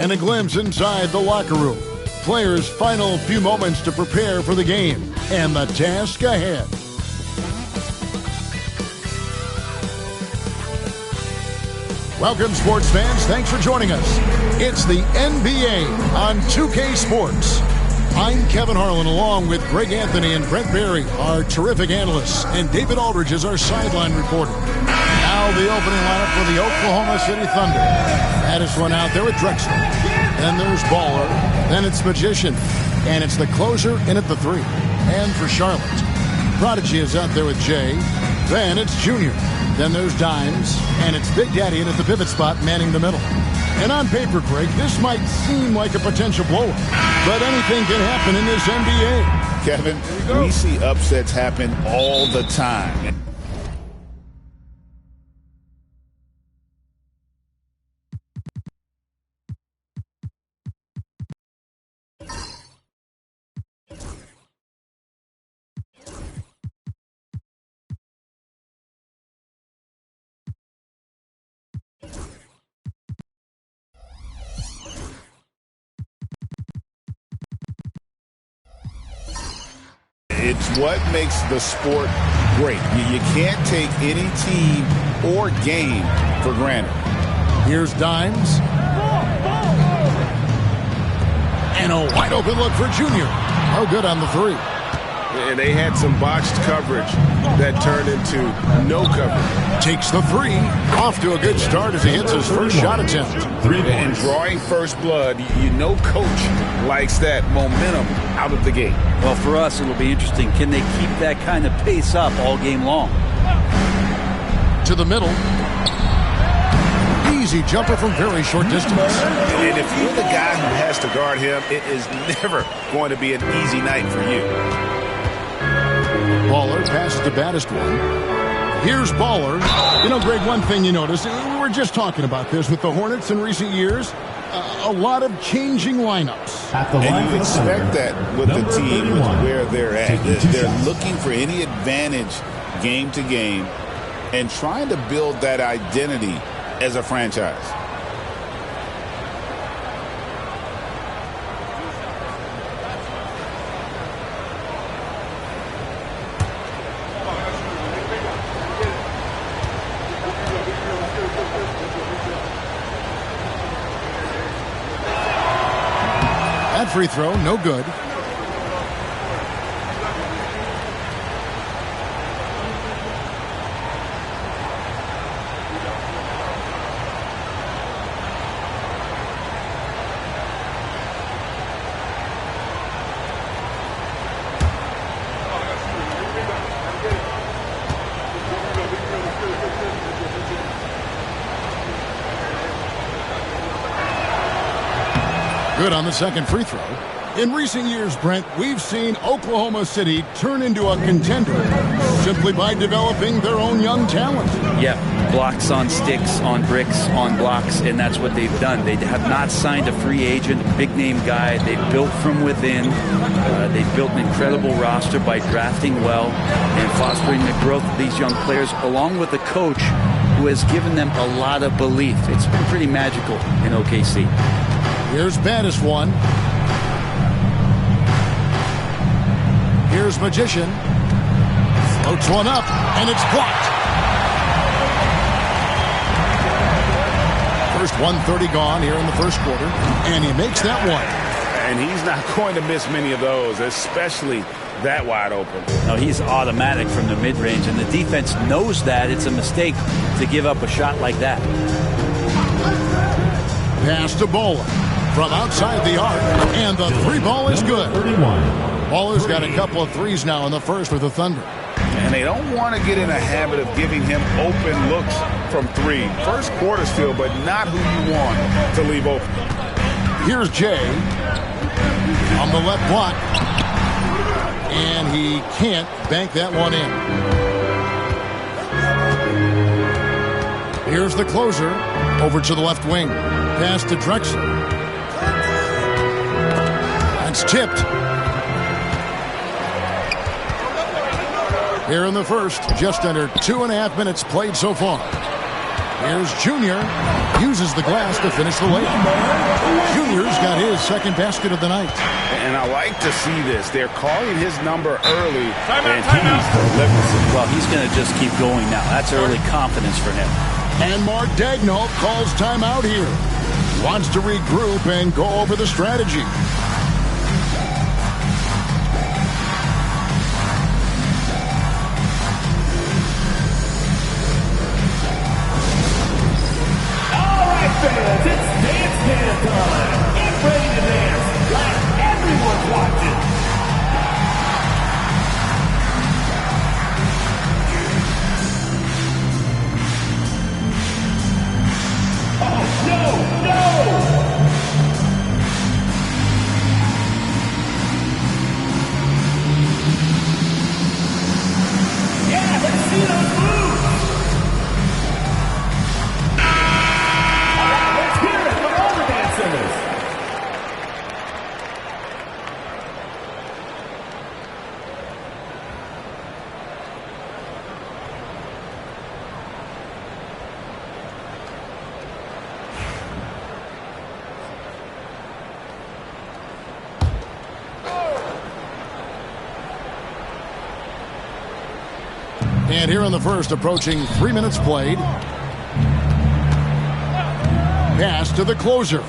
And a glimpse inside the locker room. Players' final few moments to prepare for the game and the task ahead. Welcome, sports fans. Thanks for joining us. It's the NBA on 2K Sports. I'm Kevin Harlan, along with Greg Anthony and Brent Barry, our terrific analysts, and David Aldridge is our sideline reporter. Now the opening lineup for the Oklahoma City Thunder. Addis one out there with Drexler. Then there's Baller. Then it's Magician. And it's the closer in at the 3. And for Charlotte, Prodigy is out there with Jay. Then it's Junior. Then there's Dimes. And it's Big Daddy in at the pivot spot, manning the middle. And on paper, Greg, this might seem like a potential blowout, but anything can happen in this NBA. Kevin, we see upsets happen all the time. It's what makes the sport great. You can't take any team or game for granted. Here's Dimes. And a wide open look for Junior. Oh, good on the 3. And they had some botched coverage that turned into no coverage. Takes the 3. Off to a good start as he hits his first shot attempt. And drawing first blood, you know coach likes that momentum out of the gate. Well, for us, it'll be interesting. Can they keep that kind of pace up all game long? To the middle. Easy jumper from very short distance. And if you're the guy who has to guard him, it is never going to be an easy night for you. Baller passes to baddest one. Here's Baller. You know, Greg, one thing you notice, we were just talking about this with the Hornets in recent years, a lot of changing lineups. And you expect that with the team, with where they're at. They're looking for any advantage game to game and trying to build that identity as a franchise. That free throw, no good. Good on the second free throw. In recent years, Brent, we've seen Oklahoma City turn into a contender simply by developing their own young talent. Yeah, blocks on sticks, on bricks, on blocks, and that's what they've done. They have not signed a free agent, a big-name guy. They've built from within. They've built an incredible roster by drafting well and fostering the growth of these young players, along with a coach who has given them a lot of belief. It's been pretty magical in OKC. Here's baddest one. Here's Magician. Floats one up, and it's blocked. First 1:30 gone here in the first quarter, and he makes that one. And he's not going to miss many of those, especially that wide open. No, he's automatic from the mid-range, and the defense knows that. It's a mistake to give up a shot like that. Pass to Baller from outside the arc, and the 3-ball is good. Baller's got a couple of threes now in the first with the Thunder. And they don't want to get in a habit of giving him open looks from 3. First quarter still, but not who you want to leave open. Here's Jay on the left block, and he can't bank that one in. Here's the closer over to the left wing. Pass to Drexler. It's tipped. Here in the first, just under 2.5 minutes played so far. Here's Junior. Uses the glass to finish the layup. Junior's got his second basket of the night. And I like to see this. They're calling his number early, and he's delivering. Well, he's going to just keep going now. That's early confidence for him. And Mark Daigneault calls timeout here. Wants to regroup and go over the strategy. Fans, it's dance time. Get ready to dance like everyone's watching. Oh, no! Yeah, let's see those moves. And here in the first, approaching 3 minutes played. Pass to the closer.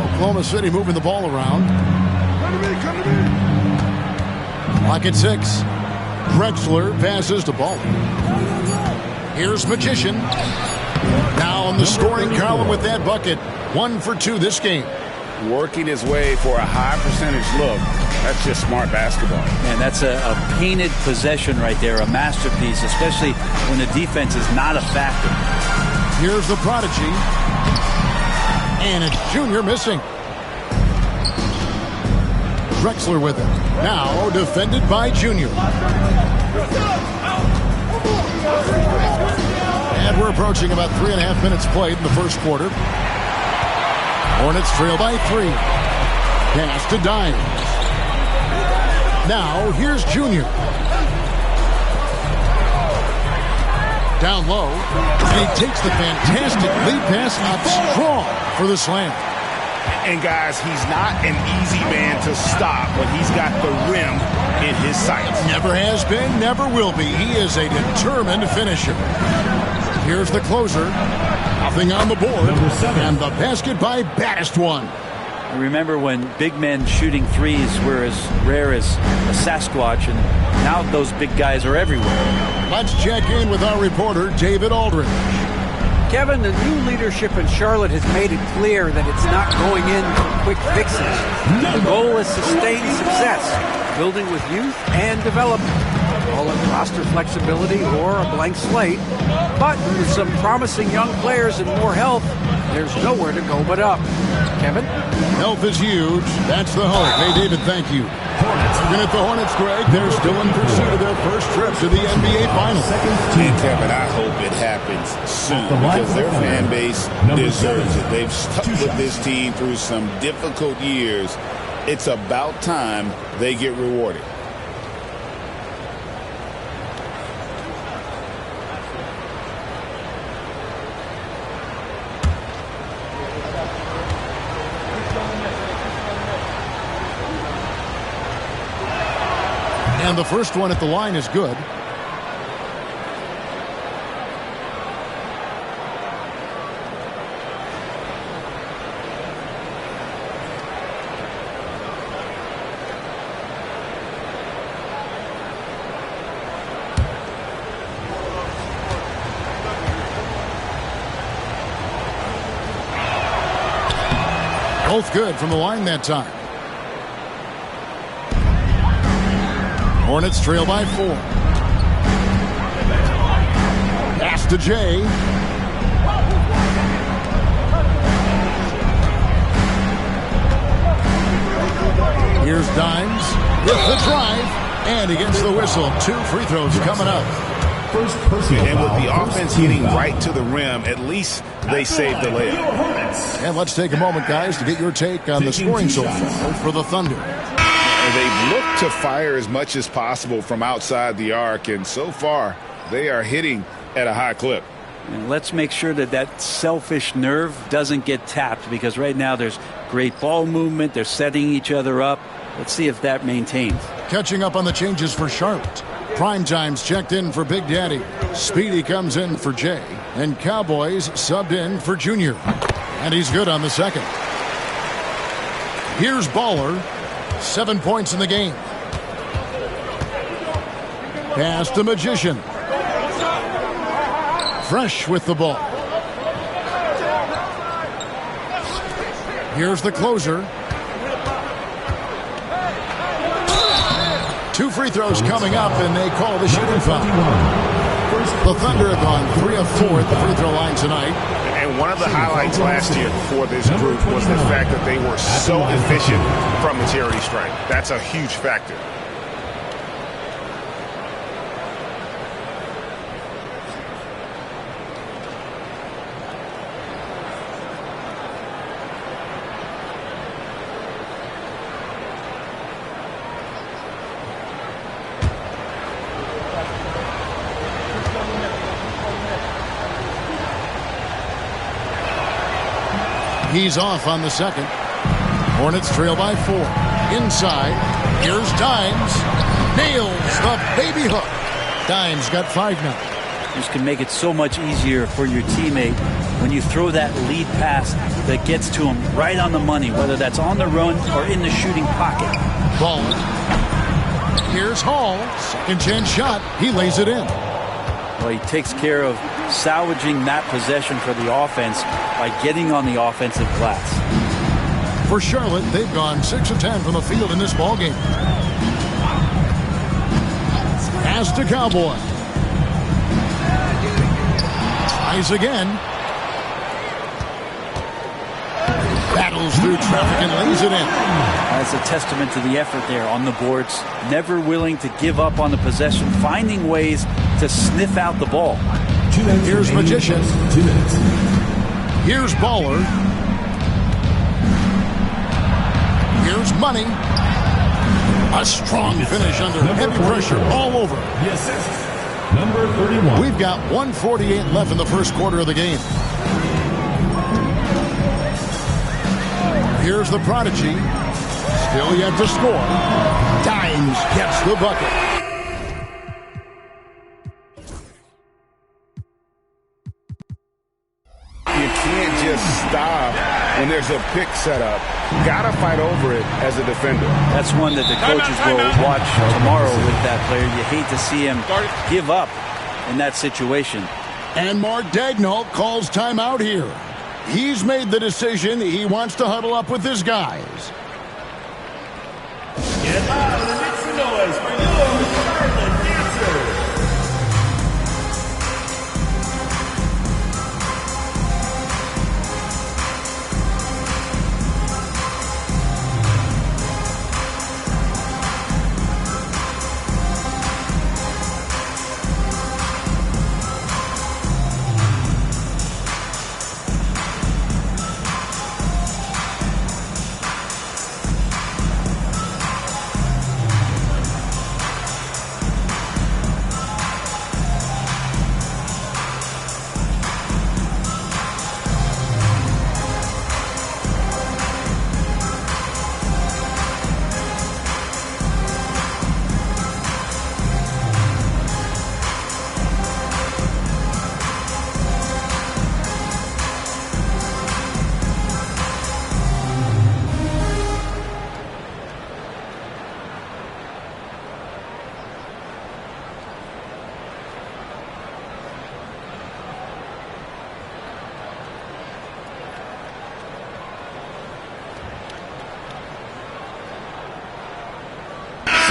Oklahoma City moving the ball around. Come to me. Clock at 6. Drexler passes to Ball. Here's Magician. Now in the scoring column with that bucket. 1 for 2 this game. Working his way for a high percentage look. That's just smart basketball. Man, that's a painted possession right there, a masterpiece, especially when the defense is not a factor. Here's the prodigy. And it's Junior missing. Drexler with it. Now defended by Junior. And we're approaching about 3.5 minutes played in the first quarter. Hornets trail by 3. Pass to Dimes. Now, here's Junior. Down low. And he takes the fantastic lead pass up strong for the slam. And, guys, he's not an easy man to stop when he's got the rim in his sights. Never has been, never will be. He is a determined finisher. Here's the closer. Nothing on the board. And the basket by Baddest-One. Remember when big men shooting threes were as rare as a Sasquatch, and now those big guys are everywhere. Let's check in with our reporter, David Aldridge. Kevin, the new leadership in Charlotte has made it clear that it's not going in for quick fixes. The goal is sustained success, building with youth and development. Call it roster flexibility or a blank slate. But with some promising young players and more health, there's nowhere to go but up. Kevin? Health is huge. That's the hope. Hey, David, thank you. Looking at the Hornets, Greg, they're still in pursuit of their first trip to the NBA Finals. And Kevin, I hope it happens soon because their fan base deserves it. They've stuck with this team through some difficult years. It's about time they get rewarded. And the first one at the line is good. Both good from the line that time. Hornets trail by 4. Pass to Jay. Here's Dimes with the drive, and he gets the whistle. 2 free throws coming up. And with the offense hitting right to the rim, at least they saved the layup. And let's take a moment, guys, to get your take on the scoring so far for the Thunder. They've looked to fire as much as possible from outside the arc, and so far they are hitting at a high clip. And let's make sure that that selfish nerve doesn't get tapped, because right now there's great ball movement. They're setting each other up. Let's see if that maintains. Catching up on the changes for Charlotte. Primetime's checked in for Big Daddy. Speedy comes in for Jay. And Cowboys subbed in for Junior. And he's good on the second. Here's Baller. 7 points in the game. Pass to Magician. Fresh with the ball. Here's the closer. 2 free throws coming up, and they call the shooting foul. The Thunder have gone 3 of 4 at the free throw line tonight. And one of the highlights last year for this group was the fact that they were so efficient from the charity stripe. That's a huge factor. He's off on the second. Hornets trail by 4. Inside. Here's Dimes. Nails the baby hook. Dimes got 5 now. This can make it so much easier for your teammate when you throw that lead pass that gets to him right on the money, whether that's on the run or in the shooting pocket. Ball. Here's Hall. Second chance shot. He lays it in. Well, he takes care of salvaging that possession for the offense by getting on the offensive glass. For Charlotte, they've gone 6 of 10 from the field in this ballgame. Pass to Cowboy. Tries again. Battles through traffic and lays it in. That's a testament to the effort there on the boards. Never willing to give up on the possession, finding ways to sniff out the ball. Here's Magician. Here's Baller. Here's Money. A strong finish under heavy pressure all over. Number 31. We've got 1:48 left in the first quarter of the game. Here's the Prodigy. Still yet to score. Dimes gets the bucket. You can't just stop when there's a pick set up. Gotta fight over it as a defender. That's one that the coaches will watch tomorrow with that player. You hate to see him give up in that situation. And Mark Daigneault calls timeout here. He's made the decision. He wants to huddle up with his guys. Get loud and make some noise for your Charlotte Dancers.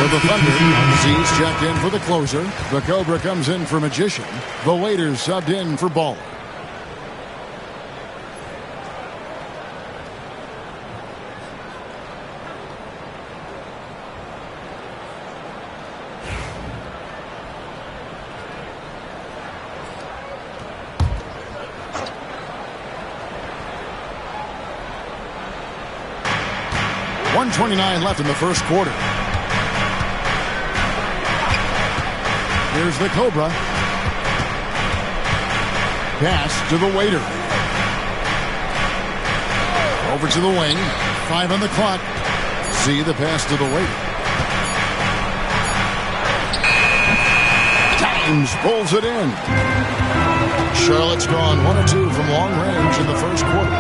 For the Thunder, Z's checked in for the closer. The Cobra comes in for Magician. The waiters subbed in for Baller. .129 left in the first quarter. Here's the Cobra. Pass to the waiter. Over to the wing. 5 on the clock. See the pass to the waiter. Times pulls it in. Charlotte's gone 1 or 2 from long range in the first quarter.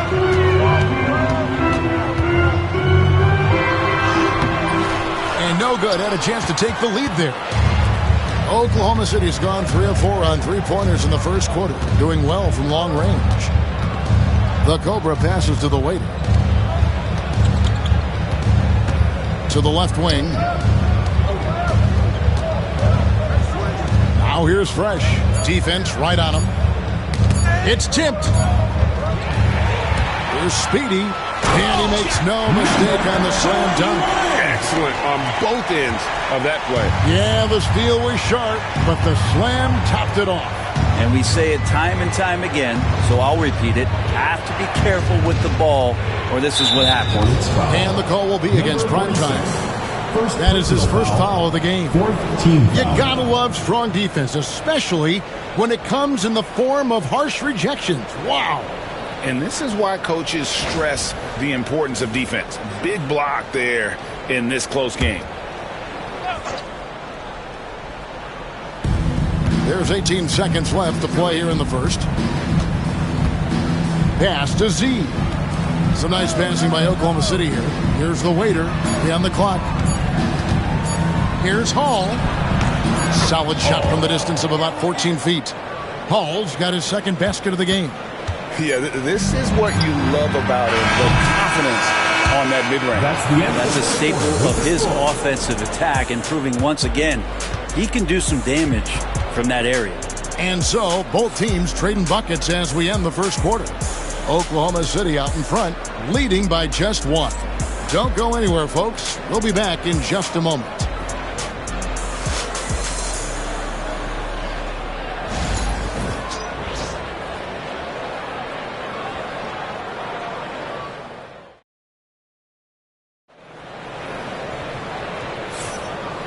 And no good. Had a chance to take the lead there. Oklahoma City's gone 3 of 4 on three-pointers in the first quarter, doing well from long range. The Cobra passes to the waiter. To the left wing. Now here's Fresh. Defense right on him. It's tipped. Here's Speedy. And he makes no mistake on the slam dunk. Excellent on both ends of that play. Yeah, the steal was sharp, but the slam topped it off. And we say it time and time again, so I'll repeat it. Have to be careful with the ball, or this is what happens. And the call will be against Primetime. That is his first foul of the game. You gotta love strong defense, especially when it comes in the form of harsh rejections. Wow. And this is why coaches stress the importance of defense. Big block there in this close game. There's 18 seconds left to play here in the first. Pass to Z. Some nice passing by Oklahoma City here. Here's the waiter on the clock. Here's Hall. Solid shot from the distance of about 14 feet. Hall's got his second basket of the game. Yeah, this is what you love about him, the confidence on that mid-range. That's a staple of his offensive attack, and proving once again he can do some damage from that area. And so both teams trading buckets as we end the first quarter. Oklahoma City out in front, leading by just 1. Don't go anywhere, folks. We'll be back in just a moment.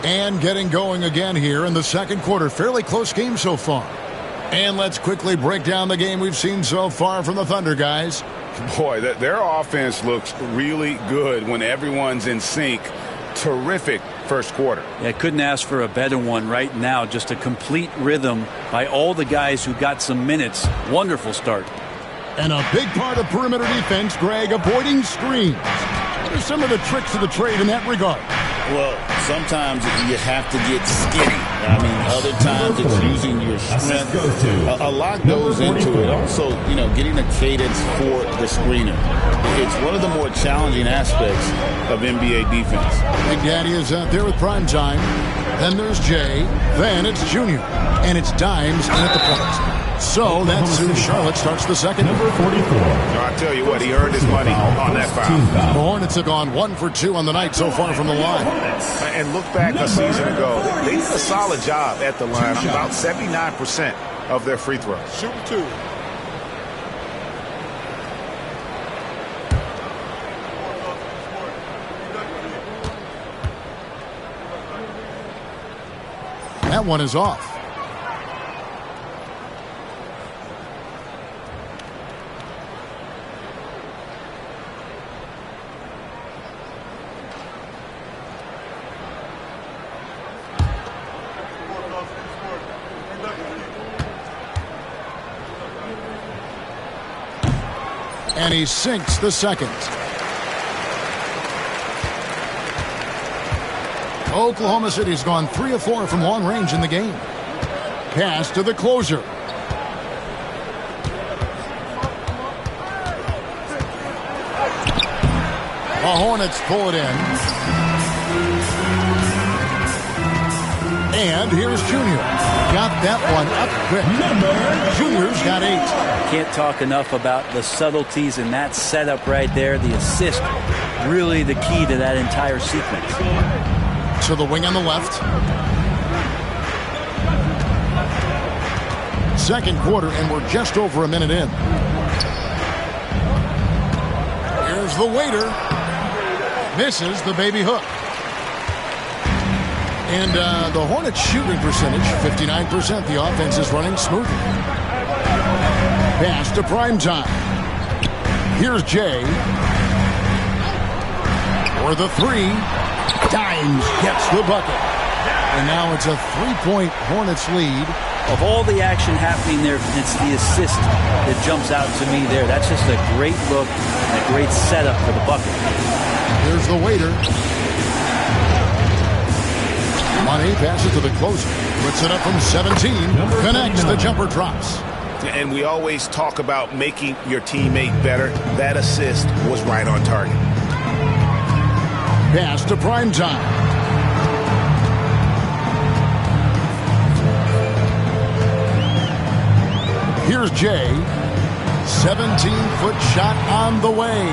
And getting going again here in the second quarter. Fairly close game so far. And let's quickly break down the game we've seen so far from the Thunder, guys. Boy, their offense looks really good when everyone's in sync. Terrific first quarter. Yeah, couldn't ask for a better one right now. Just a complete rhythm by all the guys who got some minutes. Wonderful start. And a big part of perimeter defense, Greg, avoiding screens. What are some of the tricks of the trade in that regard? Well, sometimes you have to get skinny. I mean, other times it's using your strength. A lot goes into it. Also, getting a cadence for the screener. It's one of the more challenging aspects of NBA defense. Big Daddy is out there with Primetime. Then there's Jay. Then it's Junior. And it's Dimes in at the point. So that's who Charlotte starts the second. Number 44. I'll tell you what, he earned his money on that foul. The Hornets have gone 1 for 2 on the night so far from the line. And look back a season ago, they did a solid job at the line. About 79% of their free throws. Shoot 2. That one is off. And he sinks the second. Oklahoma City's gone 3 of 4 from long range in the game. Pass to the closer. The Hornets pull it in. And here's Junior. Got that one up quick. Junior's got 8. Can't talk enough about the subtleties in that setup right there. The assist, really the key to that entire sequence. To the wing on the left. Second quarter, and we're just over a minute in. Here's the waiter. Misses the baby hook. And the Hornets shooting percentage, 59%. The offense is running smoothly. Pass to Primetime. Here's Jay. For the three. Dimes gets the bucket. And now it's a 3-point Hornets lead. Of all the action happening there, it's the assist that jumps out to me there. That's just a great look and a great setup for the bucket. Here's the waiter. Money passes to the closer. Puts it up from 17. Connects. The jumper drops. And we always talk about making your teammate better. That assist was right on target. Pass to Primetime. Here's Jay. 17-foot shot on the way.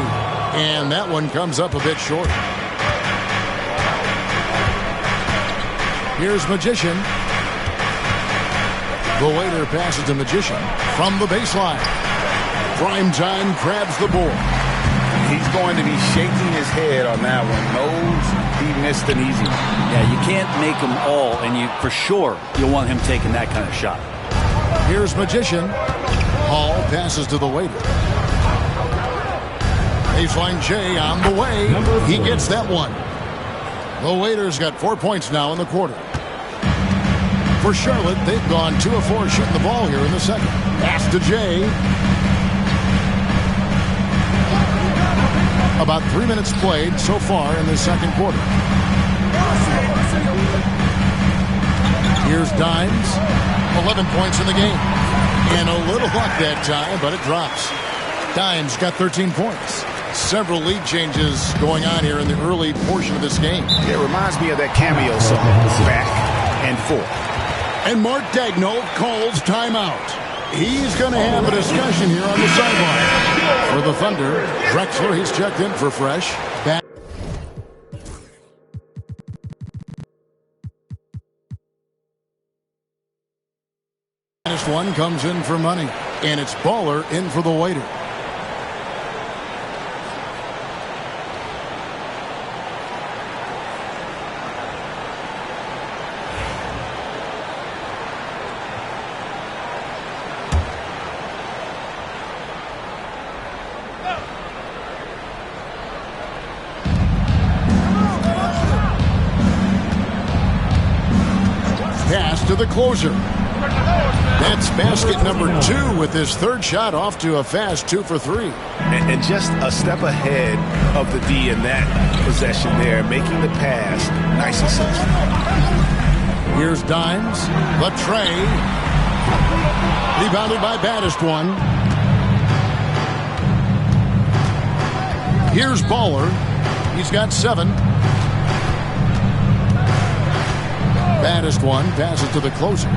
And that one comes up a bit short. Here's Magician. The waiter passes to Magician from the baseline. Primetime grabs the board. He's going to be shaking his head on that one. Knows he missed an easy one. Yeah, you can't make them all, and you for sure you'll want him taking that kind of shot. Here's Magician. Hall passes to the waiter. Baseline Jay on the way. He gets that one. The waiter's got 4 points now in the quarter. For Charlotte, they've gone 2 of 4 shooting the ball here in the second. Pass to Jay. About 3 minutes played so far in the second quarter. Here's Dimes. 11 points in the game. And a little luck that time, but it drops. Dimes got 13 points. Several lead changes going on here in the early portion of this game. It reminds me of that cameo song, Back and Forth. And Mark Daigneault calls timeout. He's going to have a discussion here on the sideline. For the Thunder, Drexler, he's checked in for fresh. Back. One comes in for money, and it's Baller in for the waiter. Pass to the closer. That's basket number 2 with his third shot off to a fast 2 for 3. And just a step ahead of the D in that possession there, making the pass. Nice assist. Here's Dimes. The tray. Rebounded by Baddest one. Here's Baller. He's got 7. Baddest one passes to the closer.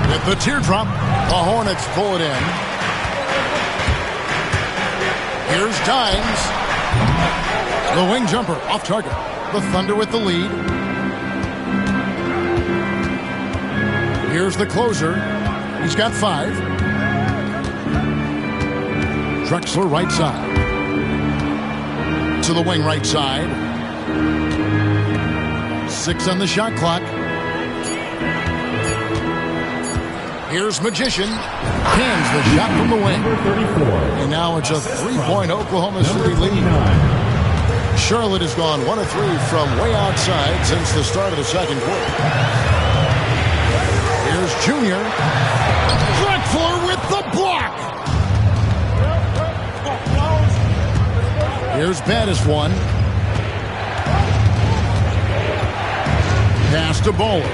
With the teardrop, the Hornets pull it in. Here's Dimes. The wing jumper off target. The Thunder with the lead. Here's the closer. He's got 5. Drexler right side. To the wing right side. 6 on the shot clock. Here's Magician. Cans the shot from the wing. And now it's a 3-point Oklahoma City lead. Charlotte has gone 1 of 3 from way outside since the start of the second quarter. Here's Junior. Drexler with the block. Here's Baddest one. Pass to Bowler.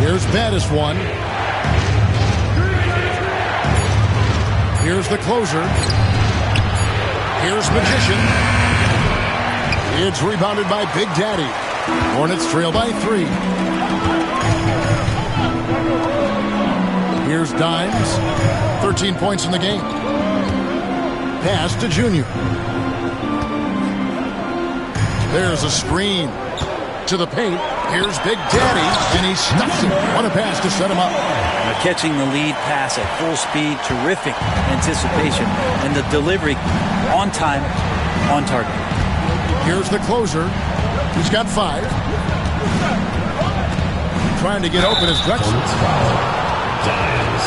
Here's Baddest one. Here's the closer. Here's Magician. It's rebounded by Big Daddy. Hornets trail by 3. Here's Dimes. 13 points in the game. Pass to Junior. There's a screen. To the paint. Here's Big Daddy, and he stuffs it. What a pass to set him up. Catching the lead pass at full speed, terrific anticipation, and the delivery on time, on target. Here's the closer. He's got 5. trying to get open as Drexler. Hornets foul. Dimes.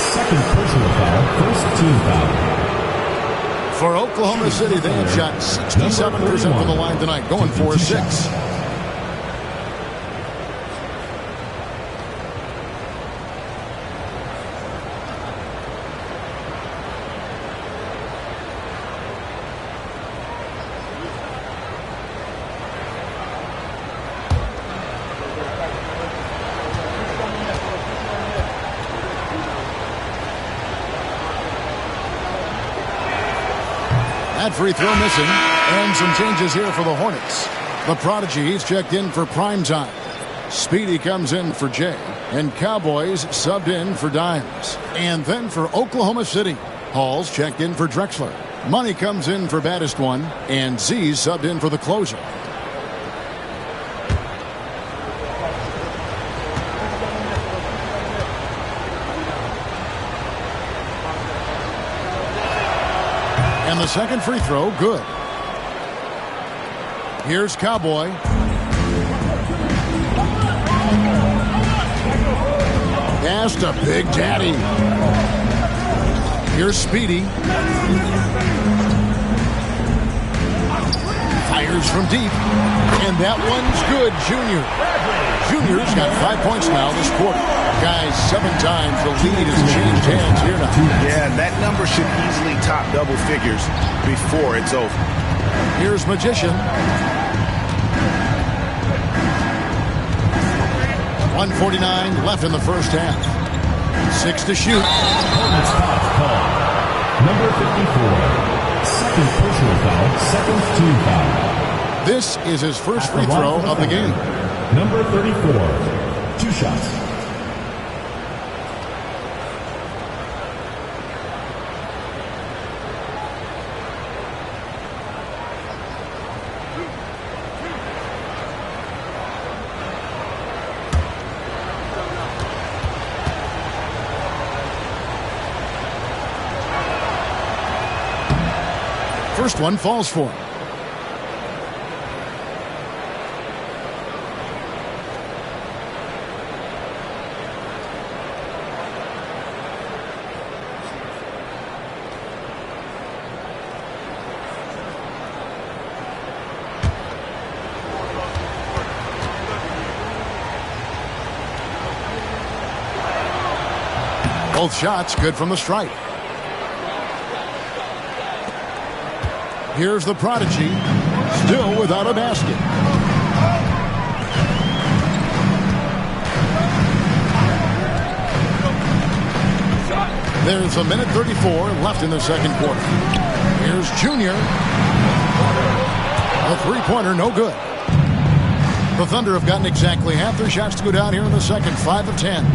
Second personal foul. First team foul. For Oklahoma City, they have shot 67% from the line tonight, going for 6. That free throw missing, and some changes here for the Hornets. The prodigy, he's checked in for prime time. Speedy comes in for Jay, and Cowboys subbed in for Dimes. And then for Oklahoma City, Hall's checked in for Drexler. Money comes in for baddest one, and Z's subbed in for the closer. And the second free throw, good. Here's Cowboy. Pass to Big Daddy. Here's Speedy. Fires from deep. And that one's good, Junior. Junior's got 5 points now this quarter. Guys, 7 times the lead has changed hands here now. Yeah, that number should easily top double figures before it's over. Here's Magician. 1:49 left in the first half. 6 to shoot. Hornets foul call. Number 54. Second personal foul. Second team foul. This is his first free throw of the game. Number 34. 2 shots. First one falls for him. Both shots good from the stripe. Here's the prodigy, still without a basket. There's a minute 34 left in the second quarter. Here's Junior. A three-pointer, no good. The Thunder have gotten exactly half their shots to go down here in the second, 5 of 10.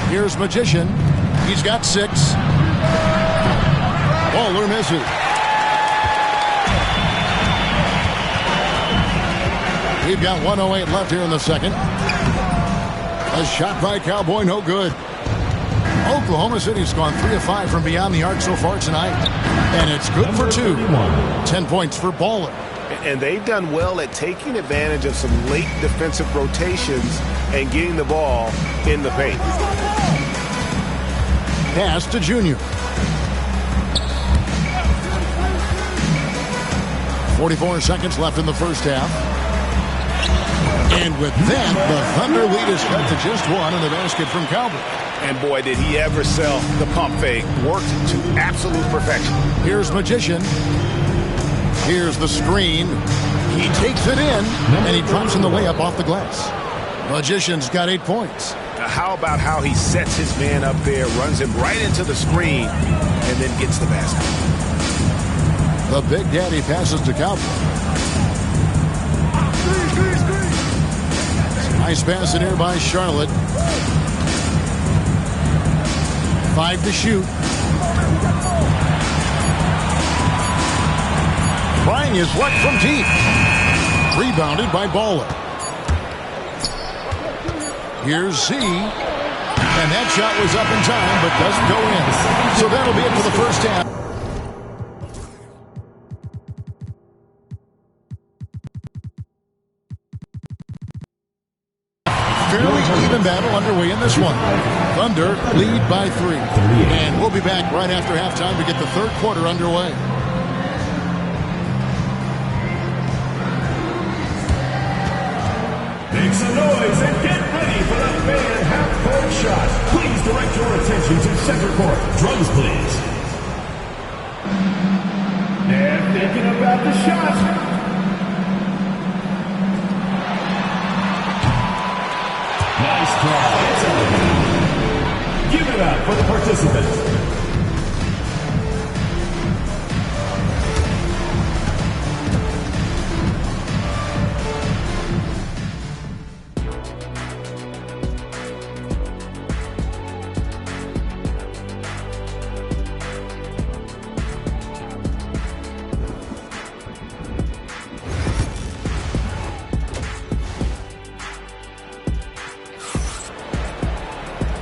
Here's Magician. He's got 6. Bowler misses. We've got 1:08 left here in the second. A shot by Cowboy, no good. Oklahoma City's gone 3 of 5 from beyond the arc so far tonight. And it's good for 2. 10 points for Bowler. And they've done well at taking advantage of some late defensive rotations and getting the ball in the paint. Pass to Junior. 44 seconds left in the first half. And with that, the Thunder lead is cut to just 1 in the basket from Cowboy. And boy, did he ever sell the pump fake. Worked to absolute perfection. Here's Magician. Here's the screen. He takes it in, and he drops in the layup off the glass. Magician's got 8 points. Now how about how he sets his man up there, runs him right into the screen, and then gets the basket. The Big Daddy passes to Cowboy. Nice pass in here by Charlotte. 5 to shoot. Brying is what from deep. Rebounded by Bowler. Here's Z. And that shot was up in time, but doesn't go in. So that'll be it for the first half. fairly even battle underway in this one. Thunder lead by 3. And we'll be back right after halftime to get the third quarter underway. Make some noise and get ready for the fan half-court shot. Please direct your attention to center court. Drums, please. And thinking about the shot. Nice try. Give it up for the participants.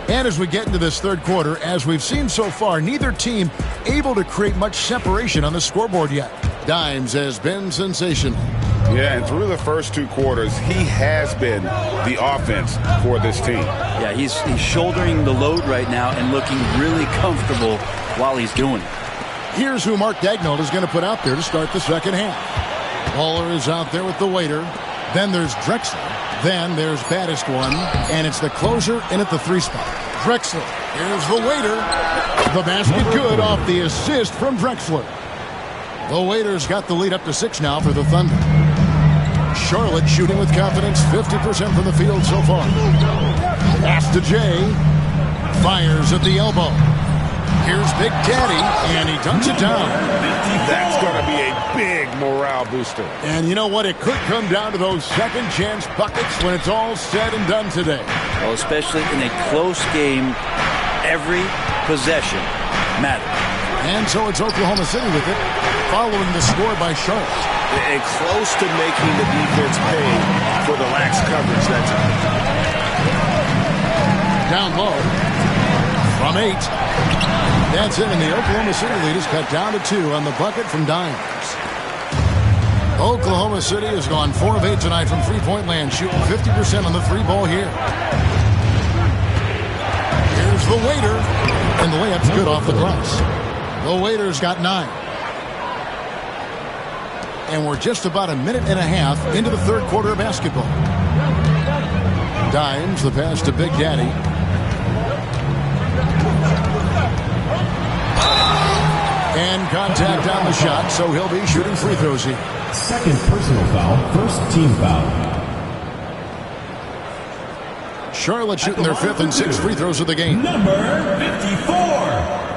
And as we get into this third quarter, as we've seen so far, neither team able to create much separation on the scoreboard yet. Dimes has been sensational. Yeah, and through the first 2 quarters, he has been the offense for this team. Yeah, he's shouldering the load right now and looking really comfortable while he's doing it. Here's who Mark Daigneault is going to put out there to start the second half. Waller is out there with the waiter. Then there's Drexler. Then there's baddest one, and it's the closer in at the 3 spot. Drexler, here's the waiter. The basket good off the assist from Drexler. The waiter's got the lead up to 6 now for the Thunder. Charlotte shooting with confidence, 50% from the field so far. Pass to Jay. Fires at the elbow. Here's Big Daddy, and he dunks it down. That's going to be a big morale booster. And you know what? It could come down to those second chance buckets when it's all said and done today. Well, especially in a close game, every possession matters. And so it's Oklahoma City with it, following the score by Charlotte. And close to making the defense pay for the lax coverage that time. Down low. From 8. That's it, and the Oklahoma City lead is cut down to 2 on the bucket from Dimes. Oklahoma City has gone 4 of 8 tonight from three-point land, shooting 50% on the 3-ball here. Here's the waiter, and the layup's good off the glass. The waiter's got 9. And we're just about a minute and a half into the third quarter of basketball. Dimes, the pass to Big Daddy. And contact on the shot, so he'll be shooting free throws here. Second personal foul, first team foul. Charlotte shooting their 5th and 6th free throws of the game. Number 54.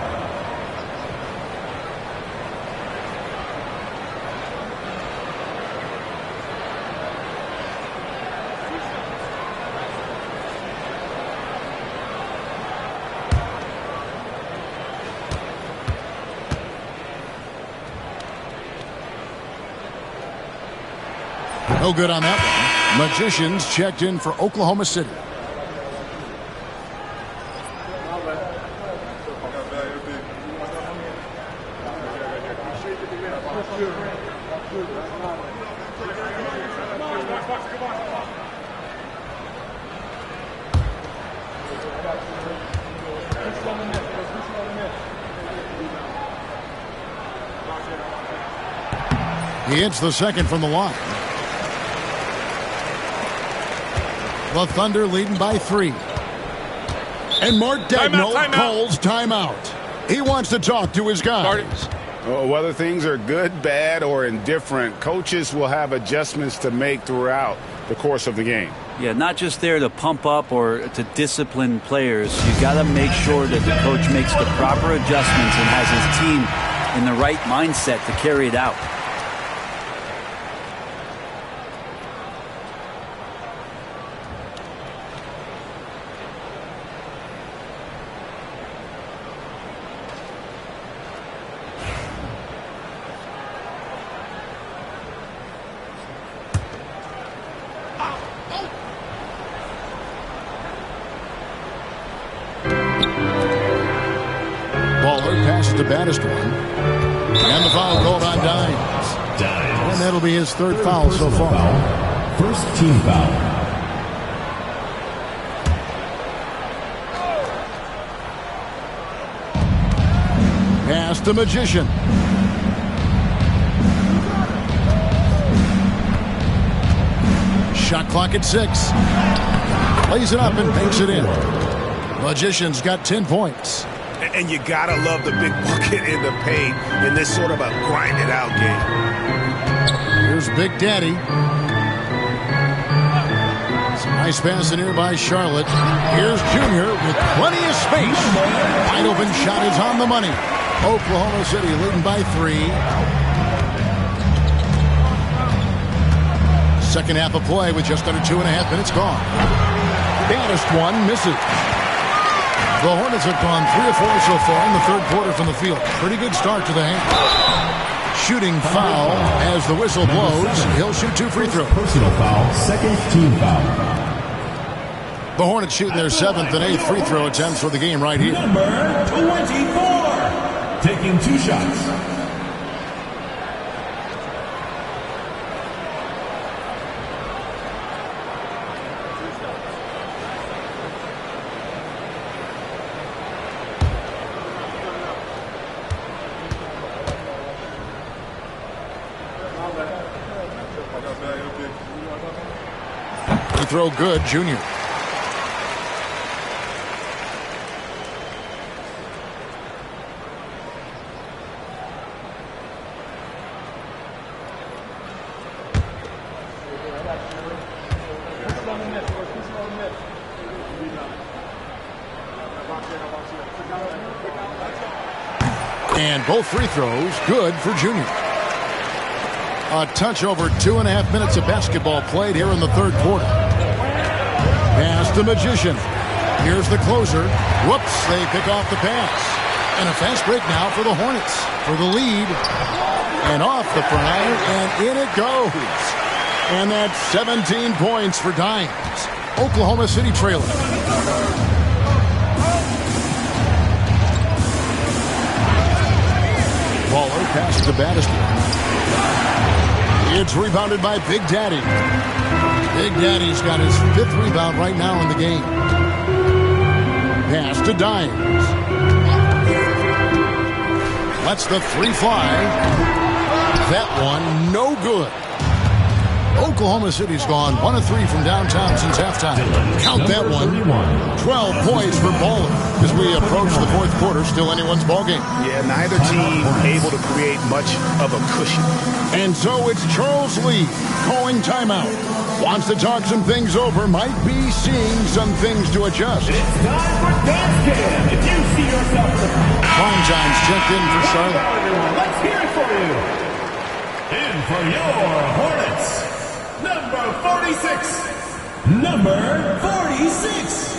No good on that one. Magicians checked in for Oklahoma City. He hits the second from the line. The Thunder leading by 3. And Mark Daigneault calls timeout. He wants to talk to his guys. Whether things are good, bad, or indifferent, coaches will have adjustments to make throughout the course of the game. Yeah, not just there to pump up or to discipline players. You got to make sure that the coach makes the proper adjustments and has his team in the right mindset to carry it out. The baddest one. And the foul called on Dimes. And that'll be his third foul so far. First team foul. to Magician. Shot clock at 6. Lays it up and banks it in. Magician's got 10 points. And you gotta love the big bucket in the paint in this sort of a grind-it-out game. Here's Big Daddy. Some nice passing here by Charlotte. Here's Junior with plenty of space. Wide open shot is on the money. Oklahoma City leading by 3. Second half of play with just under 2.5 minutes gone. Baddest one misses. The Hornets have gone 3 of 4 so far in the third quarter from the field. Pretty good start to the half. Shooting foul as the whistle blows. He'll shoot 2 free throws. Personal foul, second team foul. The Hornets shooting their 7th and 8th free throw attempts for the game right here. Number 24, taking 2 shots. Throw good, Junior. And both free throws good for Junior. A touch over 2.5 minutes of basketball played here in the third quarter. Pass to Magician. Here's the closer. Whoops, they pick off the pass. And a fast break now for the Hornets for the lead. And off the front, and in it goes. And that's 17 points for Dimes. Oklahoma City trailing. Baller passes to Battister. It's rebounded by Big Daddy. Big Daddy's got his 5th rebound right now in the game. Pass to Dimes. Lets the 3 fly. That one no good. Oklahoma City's gone 1 of 3 from downtown since halftime. Count that one. 12 points for Baller as we approach the fourth quarter. Still anyone's ballgame. Yeah, neither team able to create much of a cushion. And so it's Charles Lee calling timeout. Wants to talk some things over. Might be seeing some things to adjust. It's time for Dance Cam. If you see yourself in the Prime Time's checked in for Charlotte. let's hear it for you. And for your Hornets, number 46. Number 46.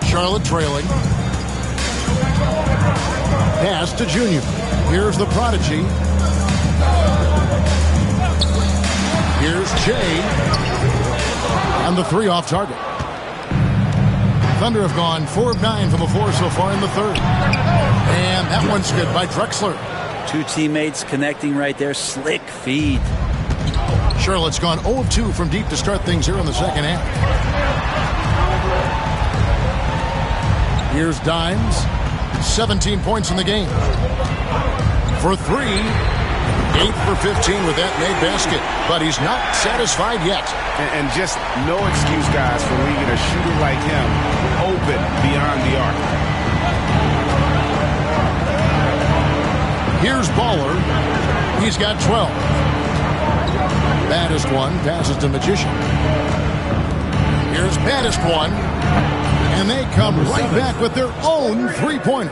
Charlotte trailing. Pass to Junior. Here's the prodigy. Here's Jay. And the 3 off target. Thunder have gone 4 of 9 from the floor so far in the third. And that one's good by Drexler. 2 teammates connecting right there. Slick feed. Charlotte's gone 0 of 2 from deep to start things here in the second half. Here's Dimes. 17 points in the game. For 3. 8 for 15 with that made basket. But he's not satisfied yet. And just no excuse, guys, for leaving a shooter like him open beyond the arc. Here's Baller. He's got 12. Baddest one passes to Magician. Here's Baddest one. And they come right back with their own three-pointer.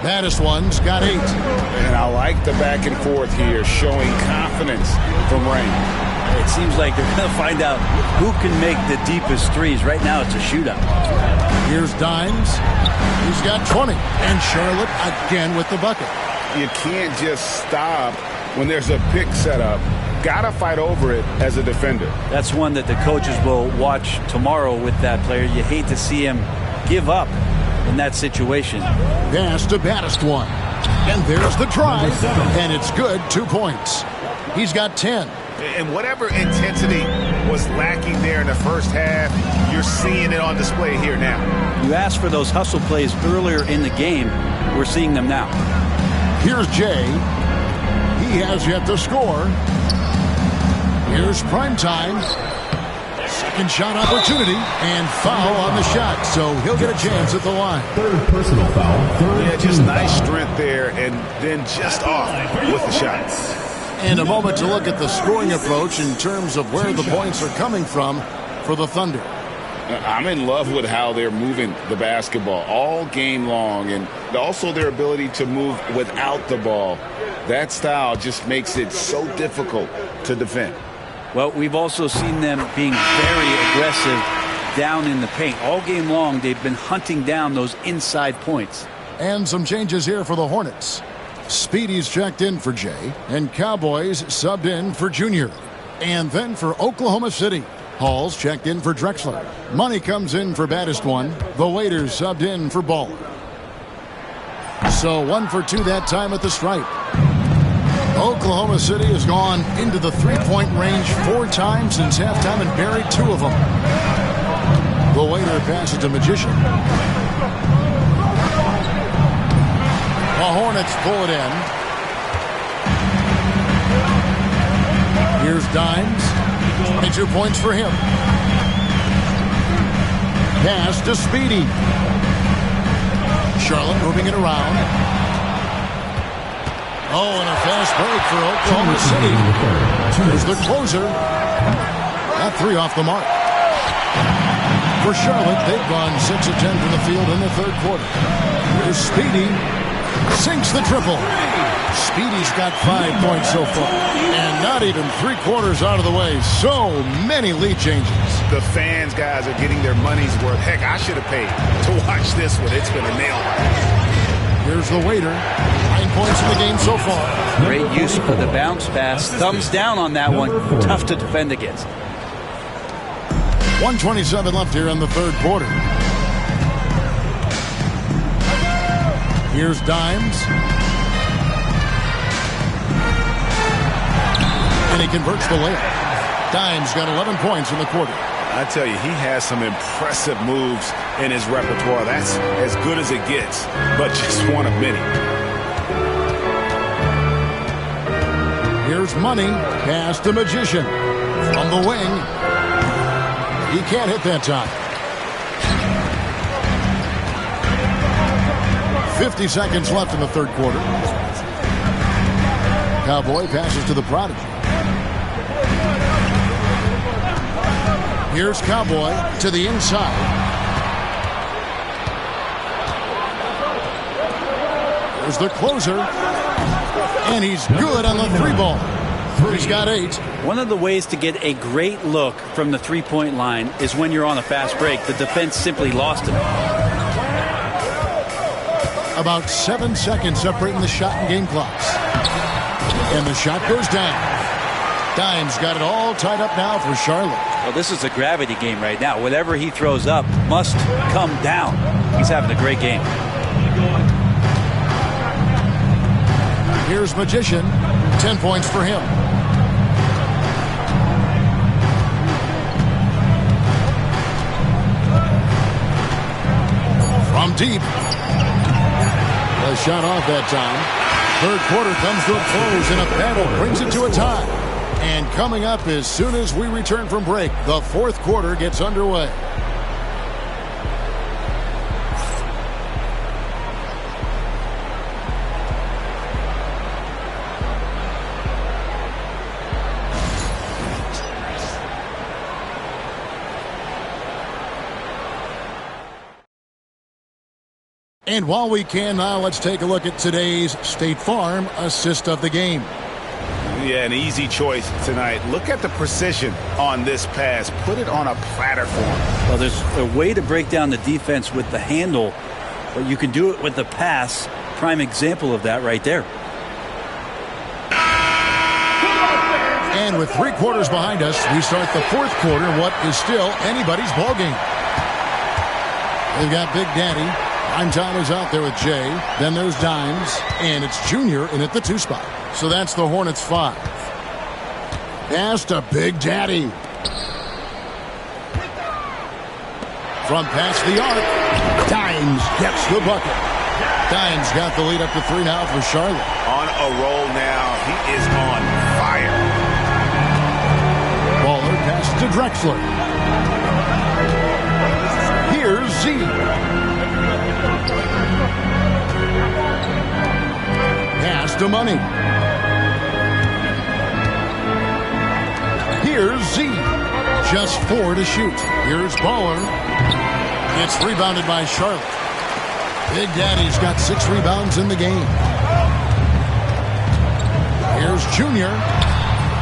Baddest one's got 8. And I like the back and forth here, showing confidence from Rain. It seems like they're going to find out who can make the deepest threes. Right now, it's a shootout. Here's Dimes. He's got 20. And Charlotte again with the bucket. You can't just stop when there's a pick set up. Gotta fight over it as a defender. That's one that the coaches will watch tomorrow with that player. You hate to see him give up in that situation. Pass to Baddest one. And there's the drive. And it's good. 2 points. He's got 10. And whatever intensity was lacking there in the first half. You're seeing it on display here now. You asked for those hustle plays earlier in the game. We're seeing them now. Here's Jay. He has yet to score. Here's primetime. Second shot opportunity and foul on the shot, so he'll get a chance at the line. Third personal foul. Yeah, just nice strength there, and then just off with the shots. And a moment to look at the scoring approach in terms of where the points are coming from for the Thunder. I'm in love with how they're moving the basketball all game long, and also their ability to move without the ball. That style just makes it so difficult to defend. Well, we've also seen them being very aggressive down in the paint. All game long, they've been hunting down those inside points. And some changes here for the Hornets. Speedy's checked in for Jay, and Cowboys subbed in for Junior. And then for Oklahoma City, Hall's checked in for Drexler. Money comes in for Baddest One. The Waiters subbed in for Baller. So 1 for 2 that time at the stripe. Oklahoma City has gone into the three-point range 4 times since halftime and buried 2 of them. The Waiter passes to Magician. The Hornets pull it in. Here's Dimes. 22 points for him. Pass to Speedy. Charlotte moving it around. Oh, and a fast break for Oklahoma City. Here's the closer. That 3 off the mark. For Charlotte, they've gone 6 of 10 from the field in the third quarter. Here's Speedy. Sinks the triple. Speedy's got 5 points so far. And not even 3/4 out of the way. So many lead changes. The fans, guys, are getting their money's worth. Heck, I should have paid to watch this one. It's been a nail biter. Here's the Waiter. 9 points in the game so far. Great use of the bounce pass. Thumbs down on that one. Tough to defend against. 1:27 left here in the third quarter. Here's Dimes. And he converts the layup. Dimes got 11 points in the quarter. I tell you, he has some impressive moves in his repertoire. That's as good as it gets, but just one of many. Here's Money. Pass to Magician. From the wing. He can't hit that time. 50 seconds left in the third quarter. Cowboy passes to the Prodigy. Here's Cowboy to the inside. There's the closer. And he's good on the 3-ball. He's got 8. One of the ways to get a great look from the three-point line is when you're on a fast break. The defense simply lost him. About 7 seconds separating the shot and game clocks. And the shot goes down. Dimes got it all tied up now for Charlotte. Well, this is a gravity game right now. Whatever he throws up must come down. He's having a great game. Here's Magician. 10 points for him. From deep. A shot off that time. Third quarter comes to a close, and a battle brings it to a tie. And coming up as soon as we return from break, the fourth quarter gets underway. And while we can now, let's take a look at today's State Farm assist of the game. Yeah, an easy choice tonight. Look at the precision on this pass. Put it on a platter for him. Well, there's a way to break down the defense with the handle, but you can do it with the pass. Prime example of that right there. And with 3 quarters behind us, we start the fourth quarter, what is still anybody's ballgame. They've got Big Daddy. Time is out there with Jay. Then there's Dimes. And it's Junior in at the 2 spot. So that's the Hornets 5. Pass to Big Daddy. from past the arc. Dimes gets the bucket. Dimes got the lead up to 3 now for Charlotte. On a roll now. He is on fire. Baller passes to Drexler. Here's Z. Pass to Money. Here's Z. Just 4 to shoot. Here's Baller. It's rebounded by Charlotte. Big Daddy's got 6 rebounds in the game. Here's Junior.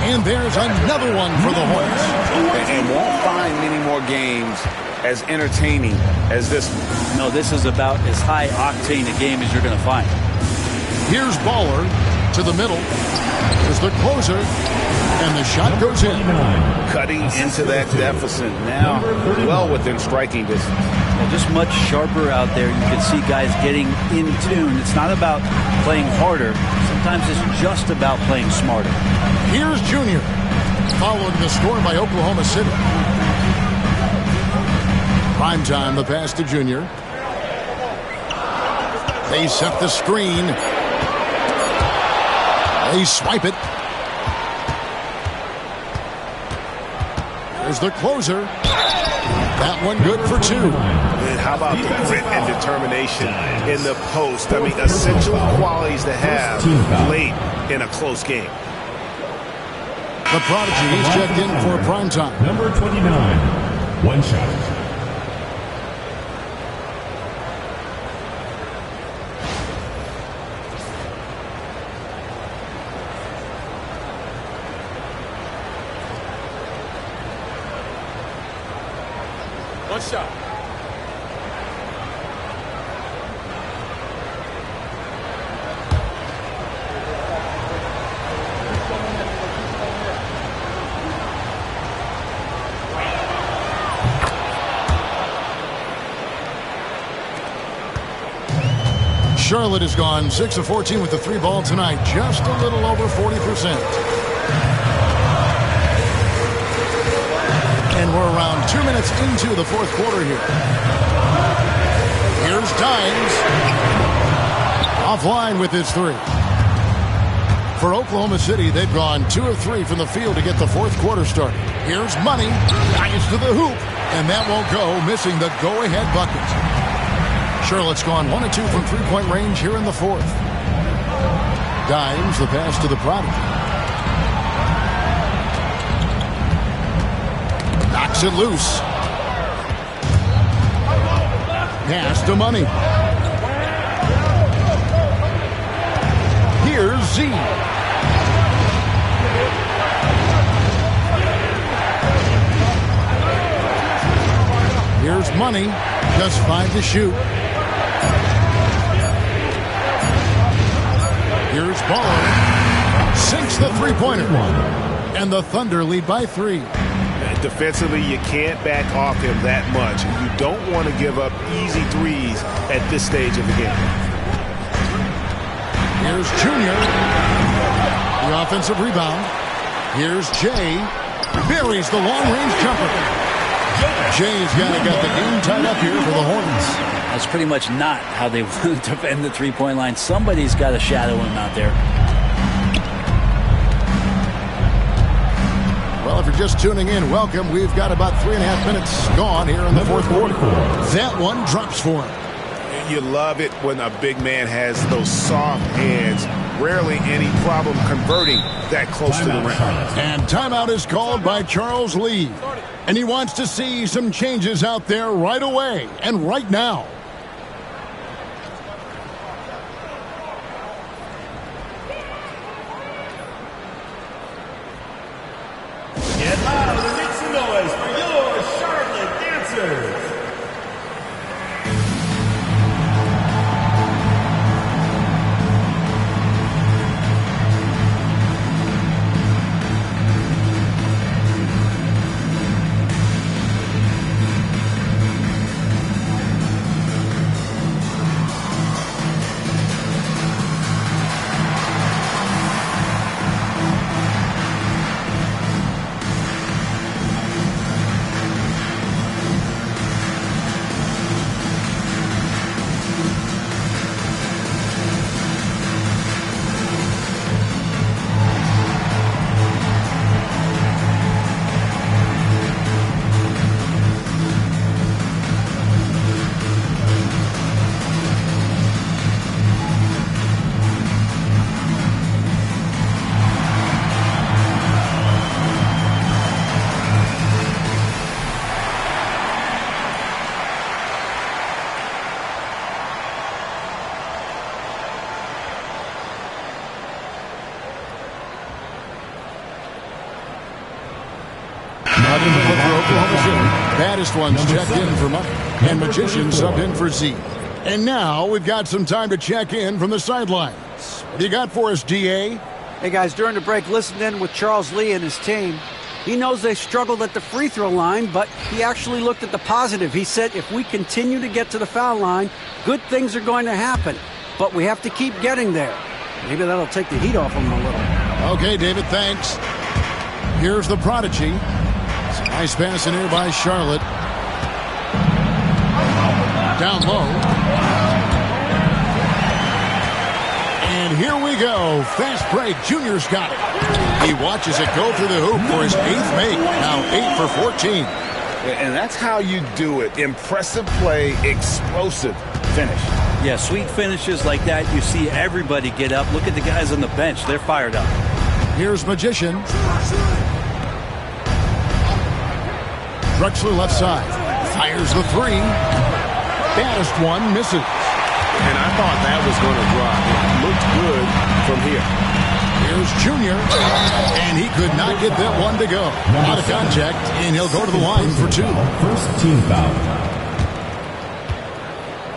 And there's another one for the Hornets. And won't find many more games as entertaining as this one. No, this is about as high octane a game as you're going to find. Here's Baller to the middle. Here's the closer. And the shot goes in. Cutting into that deficit now, well within striking distance. Yeah, just much sharper out there. You can see guys getting in tune. It's not about playing harder. Sometimes it's just about playing smarter. Here's Junior, following the score by Oklahoma City. Primetime, the pass to Junior. They set the screen. They swipe it. There's the closer. That one good for 2. And how about the grit and determination in the post? I mean, essential qualities to have late in a close game. The prodigy, he's checked in for prime time. Number 29, one shot. One shot. Charlotte has gone 6 of 14 with the 3 ball tonight, just a little over 40%. And we're around 2 minutes into the 4th quarter here. Here's Dimes. Offline with his 3. For Oklahoma City, they've gone 2 of 3 from the field to get the 4th quarter started. Here's Money. Dives to the hoop. And that won't go, missing the go-ahead bucket. Charlotte's gone 1 of 2 from 3-point range here in the 4th. Dimes, the pass to the prodigy. Knocks it loose. Pass to Money. Here's Z. Here's Money. Just 5 to shoot. Here's Baller. Sinks the 3-pointer. And the Thunder lead by 3. Defensively, you can't back off him that much. You don't want to give up easy threes at this stage of the game. Here's Junior. The offensive rebound. Here's Jay. Buries the long-range jumper. Jay's got the game tied up here for the Hornets. That's pretty much not how they want to defend the 3-point line. Somebody's got to shadow him out there. Well, if you're just tuning in, welcome. We've got about 3.5 minutes gone here in the 4th quarter. That one drops for him. You love it when a big man has those soft hands. Rarely any problem converting that close to the rim. And timeout is called by Charles Lee. And he wants to see some changes out there right away and right now. Get loud and make some noise for your Charlotte dancers. Nothing but for Oklahoma City. Baddest ones checked in for Mike. And Magician subbed in for Z. And now we've got some time to check in from the sidelines. What do you got for us, DA? Hey, guys, during the break, listened in with Charles Lee and his team. He knows they struggled at the free throw line, but he actually looked at the positive. He said, if we continue to get to the foul line, good things are going to happen. But we have to keep getting there. Maybe that'll take the heat off him a little. Okay, David, thanks. Here's the prodigy. It's a nice pass in here by Charlotte. Down low. And here we go. Fast break. Junior's got it. He watches it go through the hoop for his 8th make. Now 8 for 14. And that's how you do it. Impressive play, explosive finish. Yeah, sweet finishes like that. You see everybody get up. Look at the guys on the bench. They're fired up. Here's Magician. Drexler left side. Fires the three. Baddest one misses. And I thought that was going to drop. It looked good from here. Here's Junior. And he could not get that one to go. Out of contact, and he'll go to the line for 2. First team foul.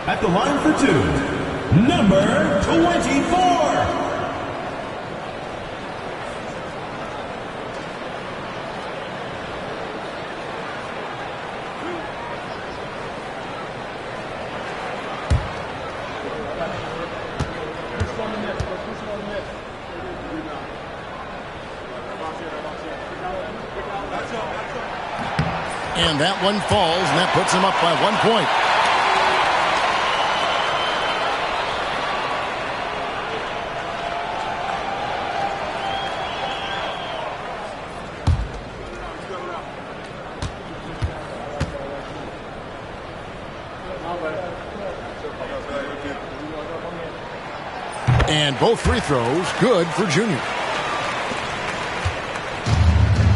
At the line for 2, number 24. And that one falls, and that puts him up by 1 point. And both free throws good for Junior.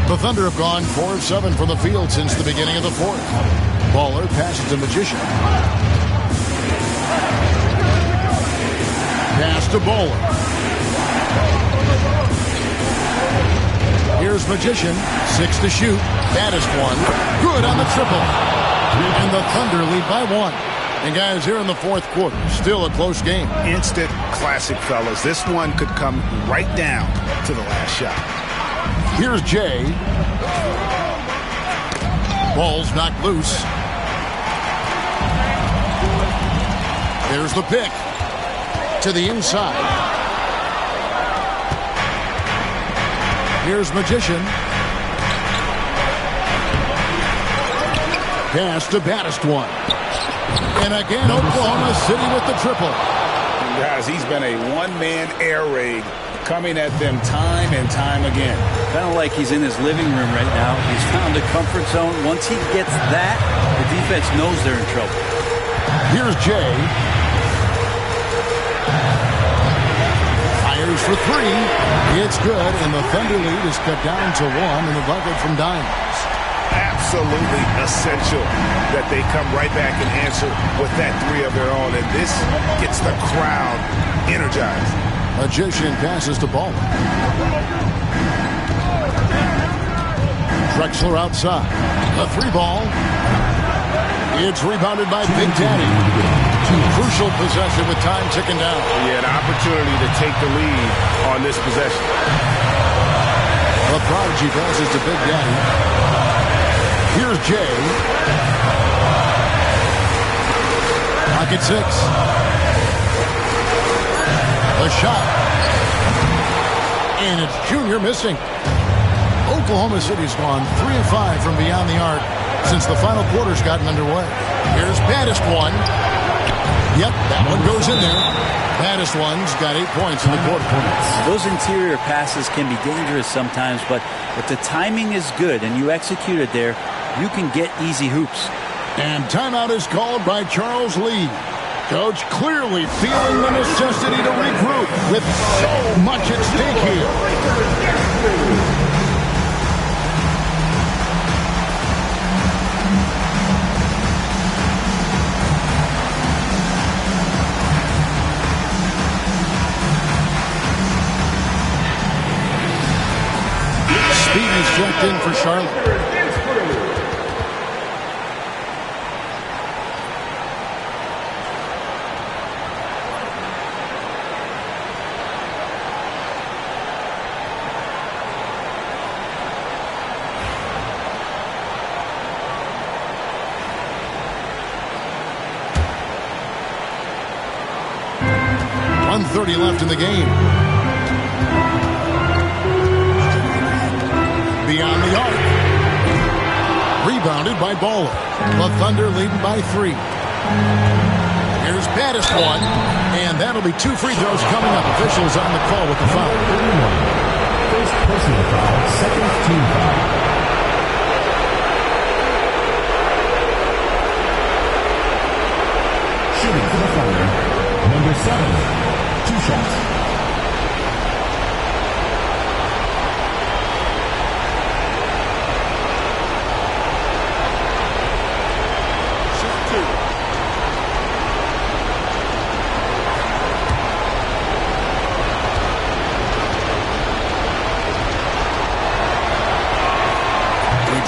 The Thunder have gone 4 of 7 from the field since the beginning of the 4th. Baller passes to Magician. Pass to Baller. Here's Magician. 6 to shoot. Baddest one. Good on the triple. And the Thunder lead by 1. And guys, here in the 4th quarter, still a close game. Instant classic, fellas. This one could come right down to the last shot. Here's Jay. Ball's knocked loose. There's the pick. To the inside. Here's Magician. Pass to baddest one. And again, Oklahoma City with the triple. Guys, he's been a one-man air raid coming at them time and time again. Kind of like he's in his living room right now. He's found a comfort zone. Once he gets that, the defense knows they're in trouble. Here's Jay. Fires for 3. It's good, and the Thunder lead is cut down to 1 in the bucket from Dimes. Absolutely essential that they come right back and answer with that 3 of their own, and this gets the crowd energized. Magician passes to Ball. Drexler outside. A 3 ball. It's rebounded by Big Daddy. Crucial possession with time ticking down. Yeah, an opportunity to take the lead on this possession. The prodigy passes to Big Daddy. Here's Jay. Pocket 6. A shot. And it's Junior missing. Oklahoma City's gone 3 of 5 from beyond the arc since the final quarter's gotten underway. Here's baddest one. Yep, that one goes in there. Baddest one's got 8 points in the quarter. Those interior passes can be dangerous sometimes, but if the timing is good and you execute it there, you can get easy hoops. And timeout is called by Charles Lee. Coach clearly feeling the necessity to regroup with so much at stake here. Speed is checked in for Charlotte. 1:30 left in the game. Beyond the arc. Rebounded by Baller. The Thunder leading by 3. Here's baddest one. And that'll be 2 free throws coming up. Officials on the call with the foul. First personal foul, second team foul. Shooting for the Thunder, number 7, 2 shots.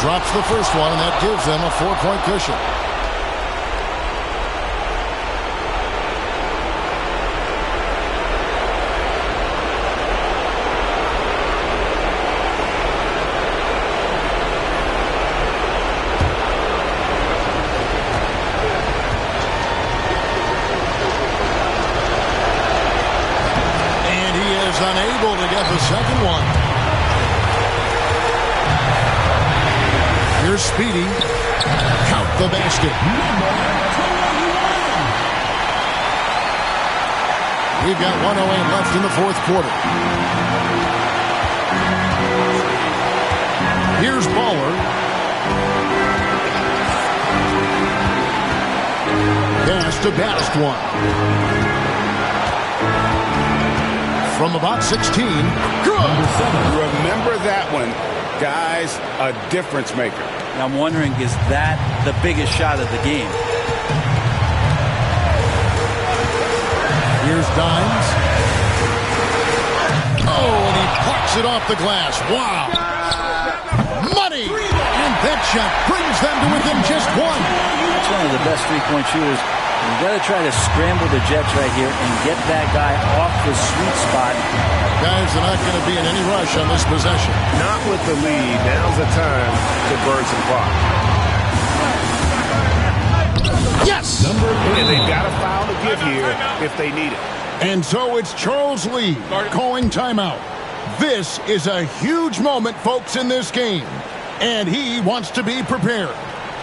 Drops the first one, and that gives them a 4-point cushion. And he is unable to get the second one. Here's Speedy. Count the basket. We've got 1:08 left in the fourth quarter. Here's Baller. Pass to baddest one. From about 16. Good. Remember that one. Guys, a difference maker. I'm wondering, is that the biggest shot of the game? Here's Dimes. Oh, and he plucks it off the glass. Wow. Money! And that shot brings them to within just 1. That's one of the best three-point shooters. You've got to try to scramble the Jets right here and get that guy off the sweet spot. Guys are not going to be in any rush on this possession. Not with the lead. Now's the time to burn some clock. Yes! And they've got a foul to give here if they need it. And so it's Charles Lee calling timeout. This is a huge moment, folks, in this game. And he wants to be prepared.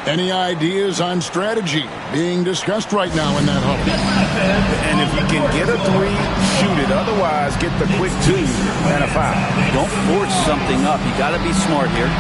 Any ideas on strategy being discussed right now in that huddle? And if you can get a 3, shoot it. Otherwise, get the quick 2 and a foul. Don't force something up. You got to be smart here.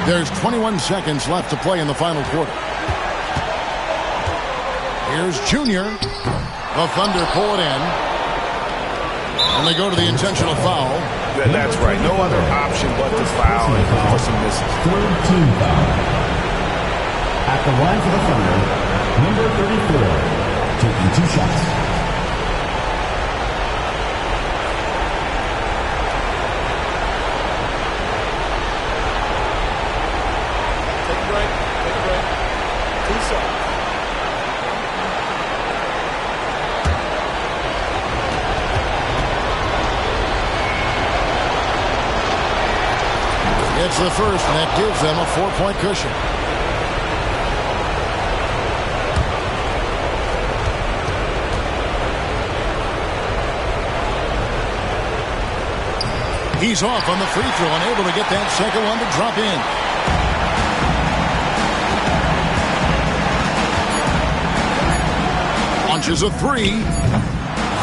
There's 21 seconds left to play in the final quarter. Here's Junior. The Thunder pull it in. And they go to the intentional foul. That's right. No other option but to foul and force some misses. Third team foul. At the line for the Thunder, number 34, taking 2 shots. gets the first, and that gives them a 4-point cushion. He's off on the free throw and able to get that second one to drop in. Launches a three.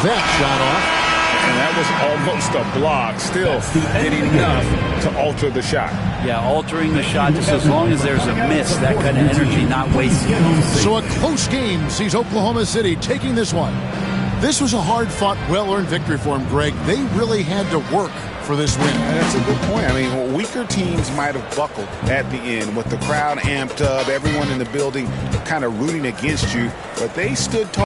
That shot off. And that was almost a block. Still getting enough to alter the shot. Yeah, altering the shot just as long as there's a miss, that kind of energy not wasted. So a close game sees Oklahoma City taking this one. This was a hard-fought, well-earned victory for them, Greg. They really had to work for this win. And that's a good point. I mean, weaker teams might have buckled at the end with the crowd amped up, everyone in the building kind of rooting against you, but they stood tall.